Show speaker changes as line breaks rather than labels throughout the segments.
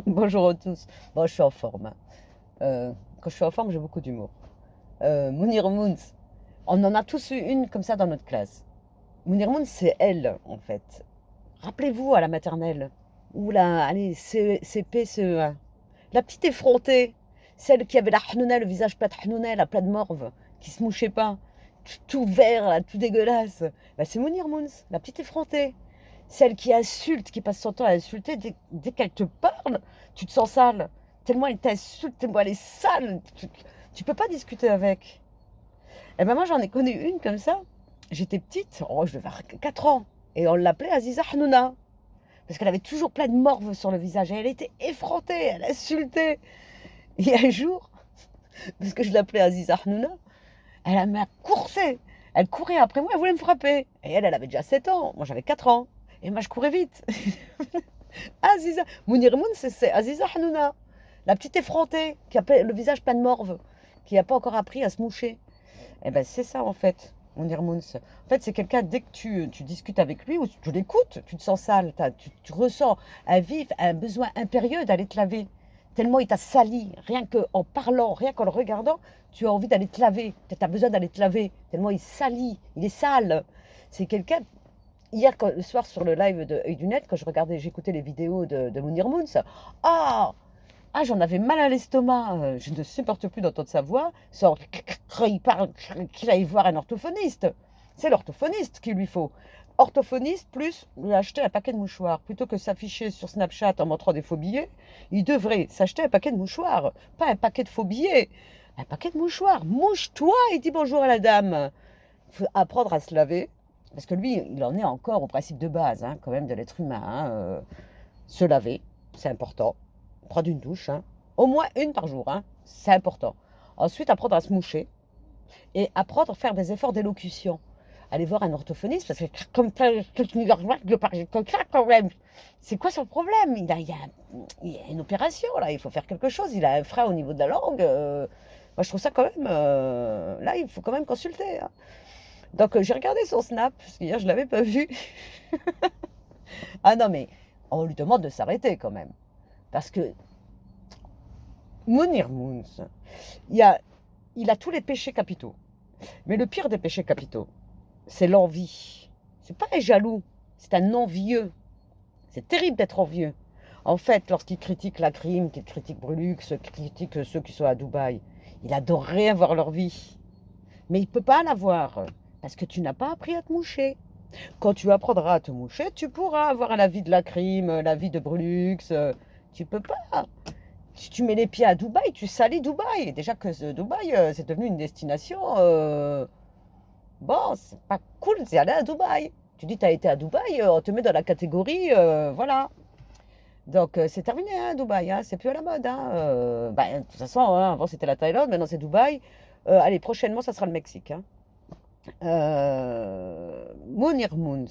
Bonjour à tous. Bon, je suis en forme, hein. Quand je suis en forme, j'ai beaucoup d'humour. Mounir Moons, on en a tous eu une comme ça dans notre classe. Mounir Moons, c'est elle, en fait. Rappelez-vous à la maternelle, ou la, allez, CP, CE1. La petite effrontée, celle qui avait la hnouna, le visage plat de hnouna, la plat de morve, qui se mouchait pas, tout vert, là, tout dégueulasse. Bah, c'est Mounir Moons, la petite effrontée. Celle qui insulte, qui passe son temps à insulter, dès qu'elle te parle, tu te sens sale. Tellement elle t'insulte, tellement elle est sale. Tu peux pas discuter avec. Et ben moi, j'en ai connu une comme ça. J'étais petite, oh, je devais avoir 4 ans. Et on l'appelait Aziza Hnouna. Parce qu'elle avait toujours plein de morve sur le visage. Et elle était effrontée, elle insultait. Et un jour, parce que je l'appelais Aziza Hnouna, elle m'a coursé. Elle courait après moi, elle voulait me frapper. Et elle avait déjà 7 ans. Moi, j'avais 4 ans. Et moi, je courais vite. Aziza. Mounir Moun, c'est Aziza Hanouna. La petite effrontée, qui a le visage plein de morve, qui n'a pas encore appris à se moucher. Eh ben, c'est ça, en fait, Mounir Moun. En fait, c'est quelqu'un, dès que tu discutes avec lui ou tu l'écoutes, tu te sens sale. Tu ressens un vif, un besoin impérieux d'aller te laver. Tellement il t'a sali, rien qu'en parlant, rien qu'en le regardant, tu as envie d'aller te laver. Tu as besoin d'aller te laver. Tellement il salit, il est sale. C'est quelqu'un, hier, le soir, sur le live de Œil du Net, quand je regardais, j'écoutais les vidéos de Mounir Moons, ah, j'en avais mal à l'estomac. Je ne supporte plus d'entendre sa voix. Sans quand il parle, qu'il aille voir un orthophoniste. C'est l'orthophoniste qu'il lui faut. Orthophoniste plus lui acheter un paquet de mouchoirs. Plutôt que s'afficher sur Snapchat en montrant des faux billets, il devrait s'acheter un paquet de mouchoirs. Pas un paquet de faux billets. Un paquet de mouchoirs. Mouche-toi et dis bonjour à la dame. Il faut apprendre à se laver. Parce que lui, il en est encore au principe de base, hein, quand même, de l'être humain, hein. Se laver, c'est important. Prendre une douche, hein. Au moins une par jour, hein. C'est important. Ensuite, apprendre à se moucher et apprendre à faire des efforts d'élocution. Aller voir un orthophoniste, parce que comme ça, je parle comme ça quand même. C'est quoi son problème? Il a une opération, là, il faut faire quelque chose. Il a un frein au niveau de la langue. Moi, je trouve ça quand même. Là, il faut quand même consulter, hein. Donc, j'ai regardé son Snap, parce qu'hier, je ne l'avais pas vu. Ah non, mais on lui demande de s'arrêter quand même. Parce que Mounir Moons, il a, il a tous les péchés capitaux. Mais le pire des péchés capitaux, c'est l'envie. C'est pas un jaloux, c'est un envieux. C'est terrible d'être envieux. En fait, lorsqu'il critique la crime, qu'il critique Brulux, qu'il critique ceux qui sont à Dubaï, il adorerait avoir leur vie. Mais il ne peut pas l'avoir. Parce que tu n'as pas appris à te moucher. Quand tu apprendras à te moucher, tu pourras avoir la vie de la crime, la vie de Brulux. Tu peux pas. Si tu mets les pieds à Dubaï, tu salis Dubaï. Déjà que Dubaï, c'est devenu une destination. Bon, c'est pas cool, c'est aller à Dubaï. Tu dis, tu as été à Dubaï, on te met dans la catégorie. Voilà. Donc, c'est terminé, hein, Dubaï, hein, c'est plus à la mode, hein. Bah, de toute façon, hein, avant c'était la Thaïlande, maintenant c'est Dubaï. Allez, prochainement, ça sera le Mexique, hein. Mounir Moons,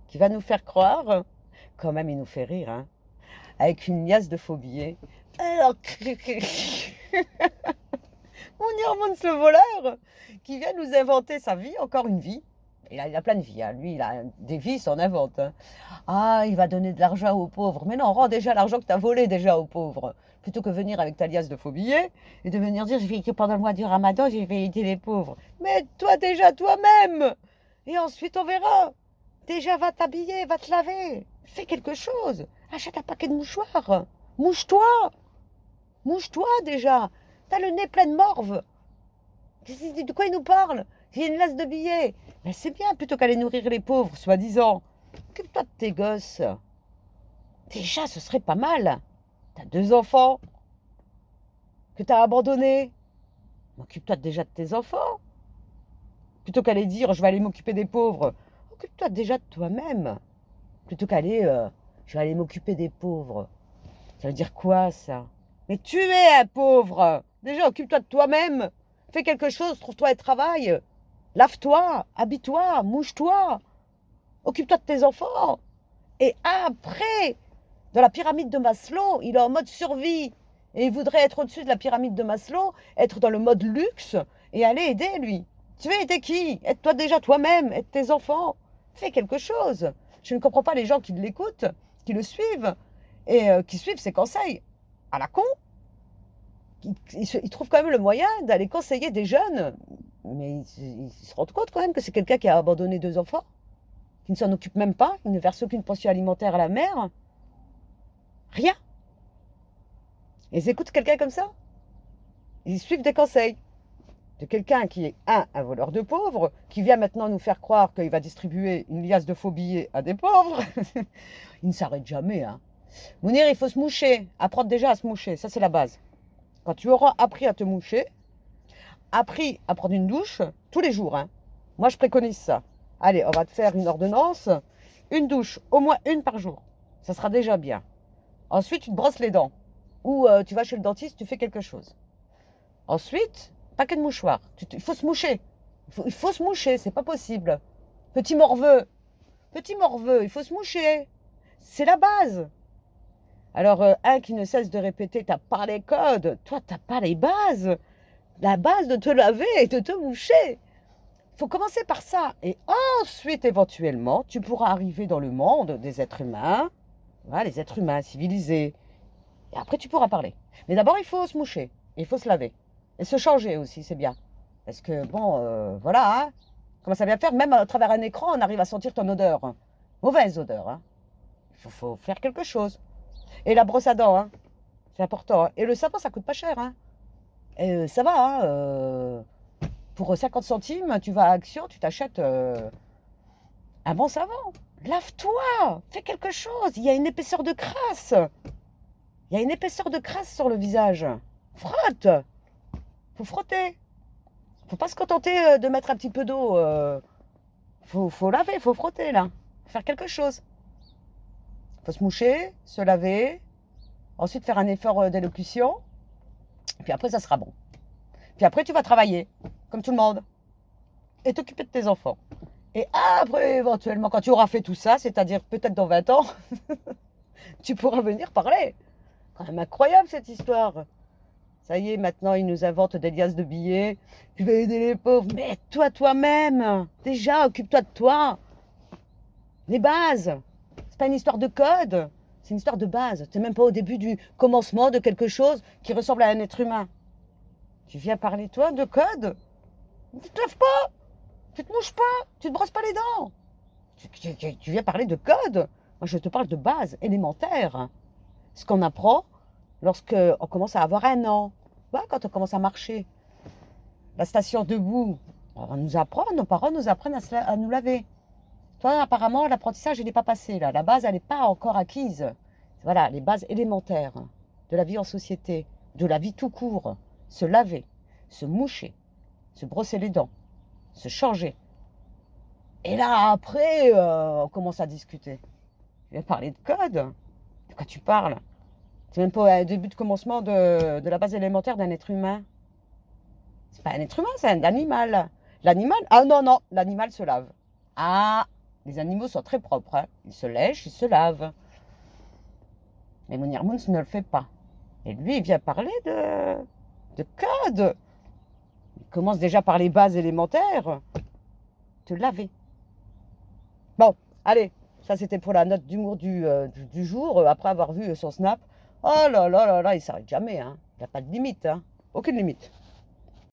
qui va nous faire croire, quand même, il nous fait rire, hein, avec une liasse de faux billets. Alors, Mounir Moons, le voleur, qui vient nous inventer sa vie, encore une vie. Il a plein de vies, hein. Lui, il a des vies, il s'en invente, hein. Ah, il va donner de l'argent aux pauvres. Mais non, rends déjà l'argent que tu as volé déjà aux pauvres. Plutôt que venir avec ta liasse de faux billets et de venir dire, je vais, pendant le mois du ramadan, je vais aider les pauvres. Mais toi déjà toi-même. Et ensuite, on verra. Déjà, va t'habiller, va te laver. Fais quelque chose. Achète un paquet de mouchoirs. Mouche-toi. Mouche-toi déjà. T'as le nez plein de morve. De quoi il nous parle? J'ai une lasse de billets. Mais c'est bien, plutôt qu'aller nourrir les pauvres, soi-disant. Occupe-toi de tes gosses. Déjà, ce serait pas mal. T'as 2 enfants que t'as abandonnés. Occupe-toi déjà de tes enfants. Plutôt qu'aller dire je vais aller m'occuper des pauvres. Occupe-toi déjà de toi-même. Plutôt qu'aller je vais aller m'occuper des pauvres. Ça veut dire quoi ça? Mais tu es un pauvre. Déjà, occupe-toi de toi-même. Fais quelque chose, trouve-toi un travail. Lave-toi, habille-toi, mouche-toi. Occupe-toi de tes enfants. Et après, dans la pyramide de Maslow, il est en mode survie. Et il voudrait être au-dessus de la pyramide de Maslow, être dans le mode luxe et aller aider lui. Tu veux aider qui? Aide-toi déjà toi-même, aide tes enfants. Fais quelque chose. Je ne comprends pas les gens qui l'écoutent, qui le suivent et qui suivent ses conseils à la con. Ils trouvent quand même le moyen d'aller conseiller des jeunes, mais ils se rendent compte quand même que c'est quelqu'un qui a abandonné 2 enfants, qui ne s'en occupe même pas, qui ne verse aucune pension alimentaire à la mère, rien. Et ils écoutent quelqu'un comme ça. Ils suivent des conseils de quelqu'un qui est un voleur de pauvres, qui vient maintenant nous faire croire qu'il va distribuer une liasse de faux billets à des pauvres. Il ne s'arrête jamais, hein. Mounir, il faut se moucher, apprendre déjà à se moucher, ça c'est la base. Quand tu auras appris à te moucher, appris à prendre une douche tous les jours, hein. Moi je préconise ça. Allez, on va te faire une ordonnance, une douche, au moins une par jour. Ça sera déjà bien. Ensuite, tu te brosses les dents. Ou tu vas chez le dentiste, tu fais quelque chose. Ensuite, paquet de mouchoirs. Il faut se moucher. Il faut se moucher, c'est pas possible. Petit morveux, il faut se moucher. C'est la base. Alors, un qui ne cesse de répéter, t'as pas les codes, toi, t'as pas les bases. La base de te laver et de te moucher. Il faut commencer par ça. Et ensuite, éventuellement, tu pourras arriver dans le monde des êtres humains. Voilà, les êtres humains civilisés. Et après, tu pourras parler. Mais d'abord, il faut se moucher. Il faut se laver. Et se changer aussi, c'est bien. Parce que, bon, voilà, hein. Comment ça vient faire? Même à travers un écran, on arrive à sentir ton odeur. Mauvaise odeur, hein. Il faut faire quelque chose. Et la brosse à dents, hein. C'est important, hein. Et le savon, ça coûte pas cher, hein. Et ça va, hein. Pour 50 centimes, tu vas à Action, tu t'achètes un bon savon. Lave-toi. Fais quelque chose. Il y a une épaisseur de crasse. Il y a une épaisseur de crasse sur le visage. Frotte. Faut frotter. Faut pas se contenter de mettre un petit peu d'eau. Faut laver, faut frotter là. Faire quelque chose. Faut se moucher, se laver. Ensuite faire un effort d'élocution. Puis après ça sera bon. Puis après tu vas travailler, comme tout le monde. Et t'occuper de tes enfants. Et après éventuellement quand tu auras fait tout ça, c'est-à-dire peut-être dans 20 ans, tu pourras venir parler. Quand même incroyable cette histoire. Ça y est, maintenant, ils nous inventent des liasses de billets. Tu vas aider les pauvres. Mais toi-même, déjà, occupe-toi de toi. Les bases. C'est pas une histoire de code. C'est une histoire de base. Tu n'es même pas au début du commencement de quelque chose qui ressemble à un être humain. Tu viens parler, toi, de code. Tu te laves pas. Tu te mouches pas. Tu te brosses pas les dents. Tu viens parler de code. Moi, je te parle de base élémentaire. Ce qu'on apprend lorsqu'on commence à avoir 1 an, voilà, quand on commence à marcher. La station debout, on nous apprend, nos parents nous apprennent à nous laver. Toi, apparemment, l'apprentissage, il n'est pas passé là. La base, elle n'est pas encore acquise. Voilà, les bases élémentaires de la vie en société, de la vie tout court. Se laver, se moucher, se brosser les dents, se changer. Et là, après, on commence à discuter. Tu viens parler de code. De quoi tu parles? C'est même pas un début de commencement de la base élémentaire d'un être humain. C'est pas un être humain, c'est un animal. L'animal, ah non, non, l'animal se lave. Ah, les animaux sont très propres, hein. Ils se lèchent, ils se lavent. Mais Mounir Mouns ne le fait pas. Et lui, il vient parler de code. Il commence déjà par les bases élémentaires. Te laver. Bon, allez, ça c'était pour la note d'humour du jour, après avoir vu son snap. Oh là là là là, il s'arrête jamais, hein. Il n'y a pas de limite, hein. Aucune limite.